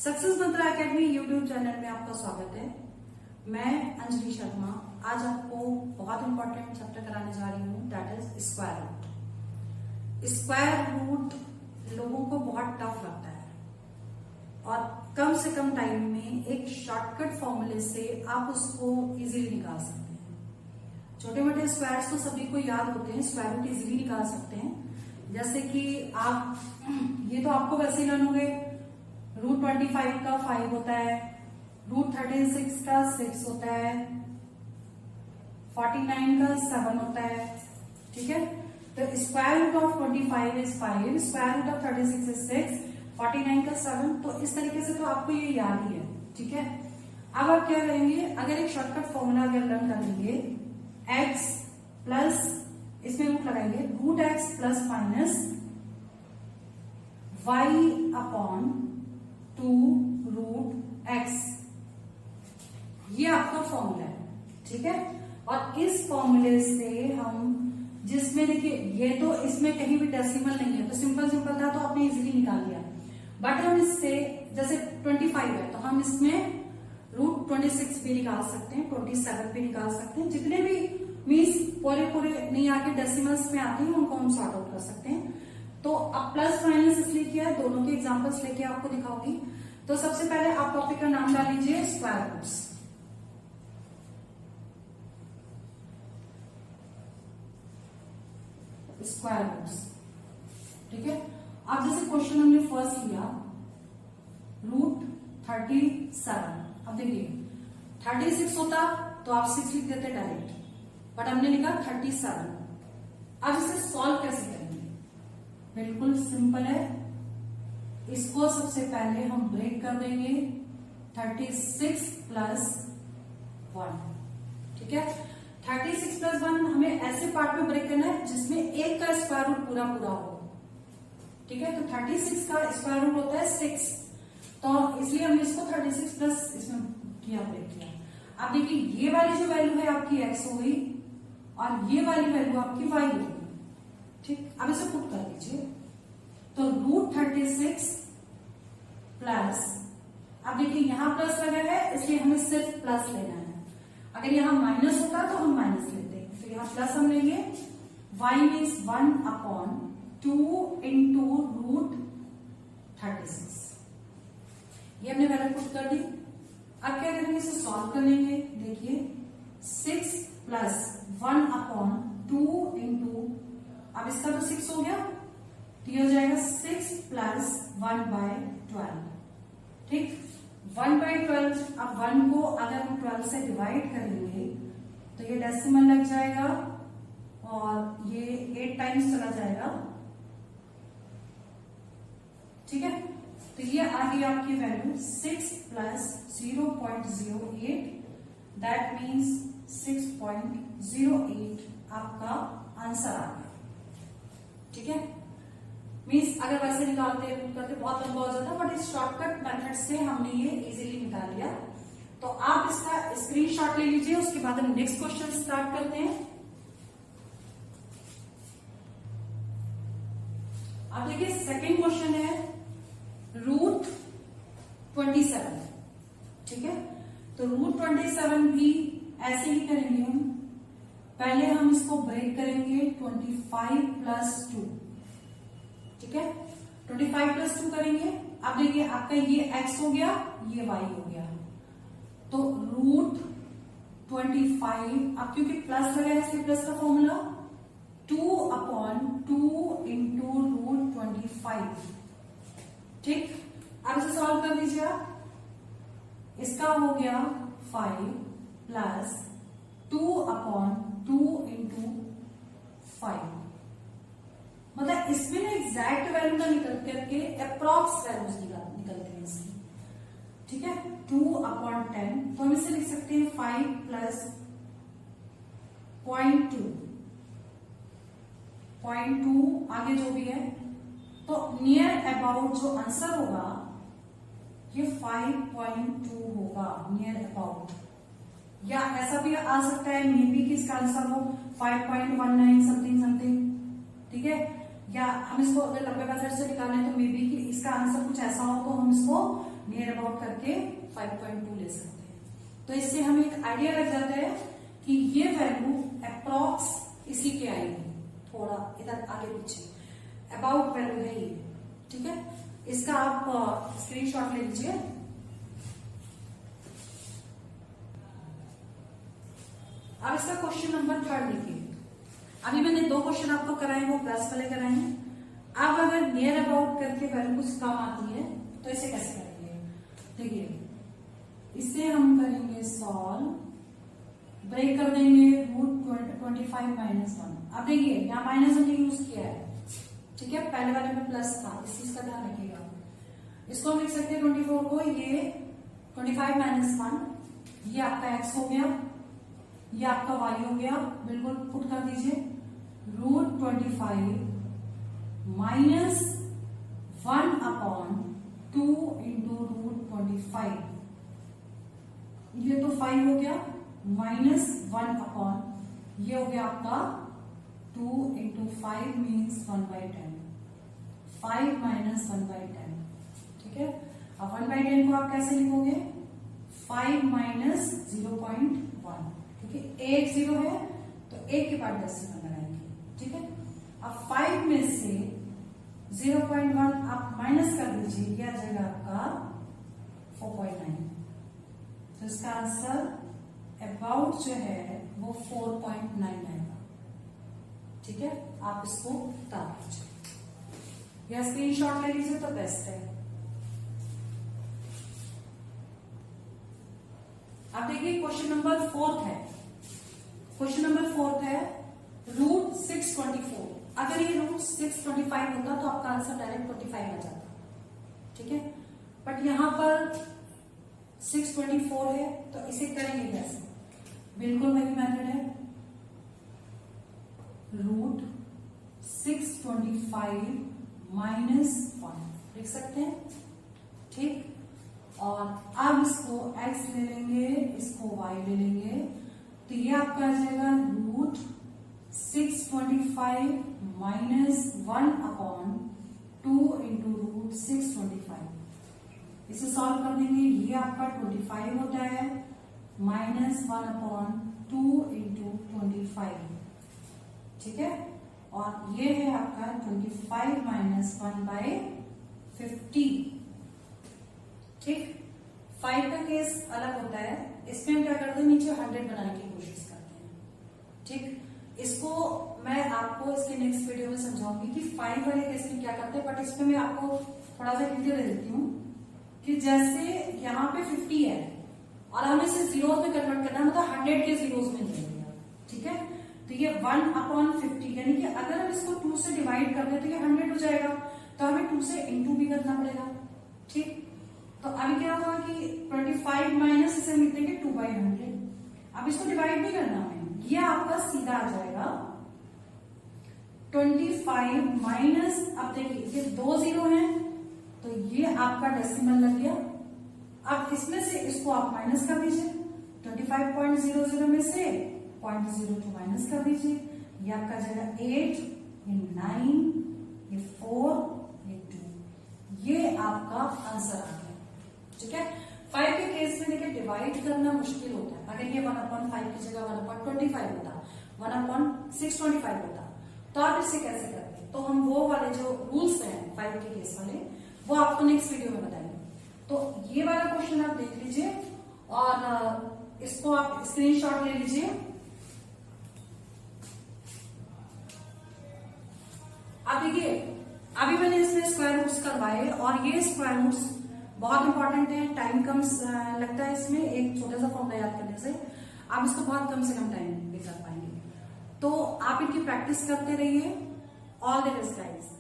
Success मंत्रा academy YouTube channel में आपका स्वागत है। मैं अंजलि शर्मा आज आपको बहुत इंपॉर्टेंट चैप्टर कराने जा रही हूँ, that is square root. Square root लोगों को बहुत टफ लगता है और कम से कम टाइम में एक शॉर्टकट फॉर्मूले से आप उसको इजीली निकाल सकते हैं। छोटे मोटे स्क्वायर्स तो सभी को याद होते हैं, स्क्वायर रूट इजीली निकाल सकते हैं। जैसे कि आप ये तो आपको वैसे ही लर्न हो गए, रूट 25 का 5 होता है, रूट 36 का 6 होता है, 49 का 7 होता है। ठीक है, तो square root of 25 is 5, square root of 36 is 6, 49 का 7। तो इस तरीके से तो आपको ये याद ही है। ठीक है, अब आप क्या करेंगे, अगर एक शॉर्टकट फॉर्मूला अगर लर्न कर लेंगे, x प्लस इसमें रूट लगाएंगे, root x plus minus y upon 2 root x, ये आपका फॉर्मूला है। ठीक है, और इस फॉर्मूले से हम जिसमें देखिए ये तो इसमें कहीं भी डेसिमल नहीं है, तो सिंपल सिंपल था तो आपने इजीली निकाल लिया। बट हम इससे जैसे 25 है तो हम इसमें रूट 26 भी निकाल सकते हैं, 27 भी निकाल सकते हैं। जितने भी मीन्स पूरे नहीं आके डेसिमल्स में आते हैं उनको हम सॉर्ट आउट कर सकते हैं। तो अब प्लस माइनस इसलिए किया है, दोनों के एग्जांपल्स लेके आपको दिखाऊंगी। तो सबसे पहले आप टॉपिक का नाम डाल लीजिए स्क्वायर रूट्स। स्क्वायर रूट्स, ठीक है। अब जैसे क्वेश्चन हमने फर्स्ट लिया रूट 37। अब देखिए 36 होता तो आप 6 लिख देते डायरेक्ट, बट हमने लिखा 37। अब इसे सॉल्व कैसे करेंगे, बिल्कुल सिंपल है। इसको सबसे पहले हम ब्रेक कर देंगे, 36 प्लस 1। ठीक है, 36 प्लस 1 हमें ऐसे पार्ट में ब्रेक करना है जिसमें एक का स्क्वायर रूट पूरा पूरा हो। ठीक है, तो 36 का स्क्वायर रूट होता है 6, तो इसलिए हमने इसको 36 प्लस इसमें किया, ब्रेक किया। अब देखिए ये वाली जो वैल्यू है आपकी x हो गई और ये वाली वैल्यू आपकी y हो गई। ठीक, अब इसे पुट कर दीजिए, तो रूट 36 प्लस, अब देखिए यहां प्लस लगा है इसलिए हमें सिर्फ प्लस लेना है। अगर यहां माइनस होता तो हम माइनस लेते, तो यहां प्लस हम लेंगे। y means 1 upon 2 into root 36, ये हमने वैल्यू पुट कर दी। अब क्या करेंगे, इसे सॉल्व कर लेंगे। देखिए 6 प्लस 1 अपॉन 2 इंटू, अब इसका तो 6 हो गया, तो ये हो जाएगा 6 प्लस 1 बाय 12। ठीक, 1 बाय 12। अब 1 को अगर हम 12 से डिवाइड करेंगे तो ये डेसिमल लग जाएगा और ये 8 टाइम्स चला जाएगा। ठीक है, तो ये आ गई आपकी वैल्यू 6 प्लस 0.08, दैट मीन्स 6.08 आपका आंसर आ गया। ठीक है, मीन्स अगर वैसे निकालते करते बहुत लंबा हो जाता, बट इस शॉर्टकट मेथड से हमने ये इजीली निकाल लिया। तो आप इसका स्क्रीनशॉट ले लीजिए, उसके बाद हम नेक्स्ट क्वेश्चन स्टार्ट करते हैं। अब देखिए सेकेंड क्वेश्चन है रूट 27। ठीक है, तो रूट 27 भी ऐसे ही करेंगे हम। पहले हम इसको ब्रेक करेंगे, 25 प्लस 2। ठीक है, 25 प्लस 2 करेंगे। अब देखिए आपका ये x हो गया, ये y हो गया, तो रूट 25, अब क्योंकि प्लस लगा है इसलिए प्लस का फॉर्मूला 2 अपॉन 2 इंटू रूट 25। ठीक, अब इसे सॉल्व कर दीजिए आप। इसका हो गया 5 प्लस 2 अपॉन 2 इंटू 5, मतलब इसमें ना एग्जैक्ट वैल्यू ना निकल करके अप्रॉक्स वैल्यूज निकलती है इसकी। ठीक है, 2 अपॉन 10, तो हम इसे लिख सकते हैं 5 प्लस 0.2 आगे जो भी है, तो नियर अबाउट जो आंसर होगा ये 5.2 होगा, नियर अबाउट। या ऐसा भी आ सकता है मे बी कि इसका आंसर हो 5.19 समथिंग समथिंग। ठीक है, या हम इसको अगर लंबे मेथड से निकालें तो मे बी कि इसका आंसर कुछ ऐसा हो तो हम इसको नियर अबाउट करके 5.2 ले सकते हैं। तो इससे हमें एक आइडिया लग जाता है कि ये वैल्यू अप्रॉक्स इसी के आएगी, थोड़ा इधर आगे पीछे अबाउट वैल्यू है ये, ठीक है। इसका आप स्क्रीनशॉट ले लीजिए। अब इसका क्वेश्चन नंबर 3 लिखिए। अभी मैंने 2 क्वेश्चन आपको कराए, वो प्लस वाले कराए हैं। अब अगर नियर अबाउट करके वैल्यू कुछ कम आती है तो इसे कैसे करेंगे? देखिए, इसे हम करेंगे सॉल्व, ब्रेक कर देंगे √25 - 1। अब देखिए यहाँ माइनस हमने यूज किया है, ठीक है, पहले वाले में प्लस था, इस चीज का ध्यान रखिएगा। इसको हम लिख सकते हैं 24 को, ये 25 - 1, ये आपका x हो गया, ये आपका y हो गया, बिल्कुल पुट कर दीजिए। √25 - 1/2 × √25, ये तो 5 हो गया, -1/, ये हो गया आपका 2 × 5 मीन्स 1/10, 5 - 1/10, ठीक है। अब 1/10 को आप कैसे लिखोगे? 5 - 0.1, क्योंकि एक 0 है तो एक के बाद डेसिमल लगाएंगे, ठीक है। अब 5 में से 0.1 आप माइनस कर दीजिए, यह आ जाएगा आपका 4.9। तो इसका आंसर अबाउट जो है वो 4.9 आएगा, ठीक है। आप इसको उतार लीजिए या स्क्रीनशॉट ले लीजिए तो बेस्ट है। अब देखिए क्वेश्चन नंबर 4 है। क्वेश्चन नंबर 4 है √624। अगर ये √625 होता तो आपका आंसर डायरेक्ट 25 आ जाता, ठीक है। बट यहां पर 624 है तो इसे करेंगे कैसे? बिल्कुल वही मेथड है, √625 - 1 लिख सकते हैं, ठीक। और अब इसको x ले लेंगे, इसको y ले लेंगे, तो ये आपका आ जाएगा √625 - 1/2 × √625। इसे सॉल्व कर देंगे, ये आपका 25 होता है, -1/2 × 25, ठीक है। और ये है आपका 25 - 1/50, ठीक। 5 का केस अलग होता है, इसमें हम क्या करते हैं, नीचे 100 बनाने की कोशिश करते हैं, ठीक। इसको मैं आपको इसके नेक्स्ट वीडियो में समझाऊंगी कि 5 वाले केस में क्या करते हैं, बट इसमें मैं आपको थोड़ा सा डिटेल दे देती हूँ कि जैसे यहाँ पे 50 है और हमें इसे जीरोस में कन्वर्ट करना है, मतलब 100 के जीरोस में लेंगे, ठीक है। तो ये 1/50, यानी कि अगर हम इसको 2 से डिवाइड कर दें तो ये 100 हो जाएगा, तो हमें 2 से इंटू भी करना पड़ेगा, ठीक। तो अभी क्या होगा कि 25 माइनस इसे लिख देंगे 2/100। अब इसको डिवाइड भी करना है, ये आपका सीधा आ जाएगा 25 माइनस, अब देखिए ये 2 0 हैं तो ये आपका डेसिमल लग गया। अब इसमें से इसको आप माइनस कर दीजिए, 25.00 में से 0.02 माइनस कर दीजिए, ये आपका जाएगा 8, ये 9, ये 4, ये 2, ये आपका आंसर आ गया, ठीक है। 5 के केस में देखिए डिवाइड करना मुश्किल होता है। अगर ये 1/5 की जगह 1/25 होता, 1/625 होता, तो आप इसे कैसे करते? तो हम वो वाले जो रूल्स हैं 5 के केस वाले, वो आपको नेक्स्ट वीडियो में बताएंगे। तो ये वाला क्वेश्चन आप देख लीजिए और इसको आप स्क्रीनशॉट ले लीजिए। अब देखिए, अभी मैंने इसमें स्क्वायर रूट्स करवाए और ये स्क्वायर रूट्स बहुत इंपॉर्टेंट है, टाइम कम लगता है इसमें एक छोटा सा फॉर्मूला याद करने से, आप इसको बहुत कम से कम टाइम में कर पाएंगे। तो आप इनकी प्रैक्टिस करते रहिए। All the best guys.